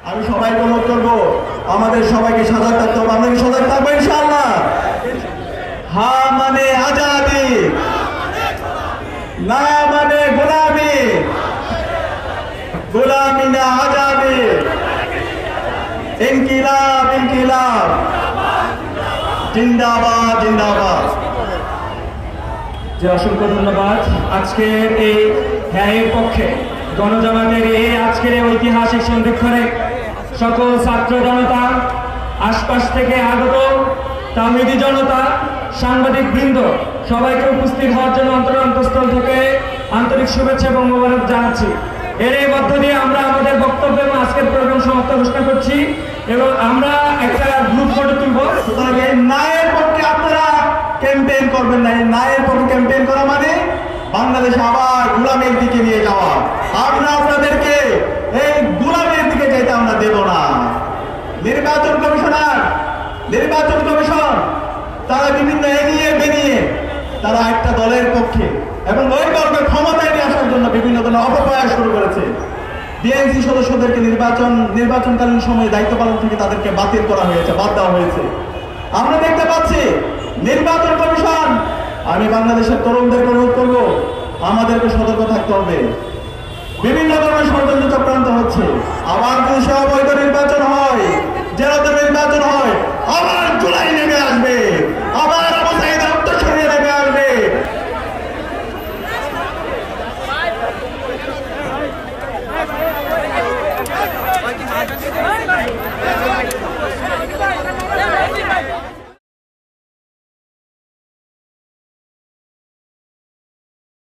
আমি সবাইকে অনুরোধ করবো আমাদের সবাইকে সজাগ থাকতে হবে। আমরা কি সজাগ থাকবো ইনশাআল্লাহ? হা মানে আজাদি, না মানে গোলামি, গোলামি না আজাদি, ইনকিলাব ইনকিলাব, জিন্দাবাদ জিন্দাবাদ। যে অসংখ্য ধন্যবাদ। আজকের এই ন্যায়ের পক্ষে গণজামাতের এই আজকের এই ঐতিহাসিক সন্ধিক্ষণে সকল ছাত্র জনতা, আশপাশ থেকে আগত তাওহীদি জনতা, সাংবাদিক বৃন্দ সবাইকে উপস্থিত হওয়ার জন্য অন্তঃস্থল থেকে আন্তরিক শুভেচ্ছা এবং মোবারক জানাচ্ছি। এর এই মধ্য দিয়ে আমরা আমাদের বক্তব্য এবং আজকের প্রোগ্রাম সমাপ্ত ঘোষণা করছি এবং আমরা একটা গ্রুপ ফটো তুলব। সুতরাং এই ন্যায়ের পক্ষে আপনারা ক্যাম্পেইন করবেন না। এই ন্যায়ের পক্ষে ক্যাম্পেইন করা মানে বাংলাদেশ আবার গোলামের দিকে নিয়ে যাওয়া। আমরা আপনাদেরকে এই গোলামের দিকে যেতে আমরা দেব না। নির্বাচন কমিশনার, নির্বাচন কমিশন তারা বিভিন্ন এগিয়ে বেরিয়ে তারা একটা দলের পক্ষে এবং ওই দলকে ক্ষমতায় নিয়ে আসার জন্য বিভিন্ন ধরনের অপপ্রয়াস শুরু করেছে। বিএনপি সদস্যদেরকে নির্বাচনকালীন সময়ে দায়িত্ব পালন থেকে তাদেরকে বাতিল করা হয়েছে, বাদ দেওয়া হয়েছে। আমরা দেখতে পাচ্ছি নির্বাচন কমিশন, আমি বাংলাদেশের তরুণদেরকে অনুরোধ করবো আমাদেরকে সতর্ক থাকতে হবে। বিভিন্ন ধরনের ষড়যন্ত্র চক্রান্ত হচ্ছে। আবার যদি সে অবৈধ নির্বাচন হয়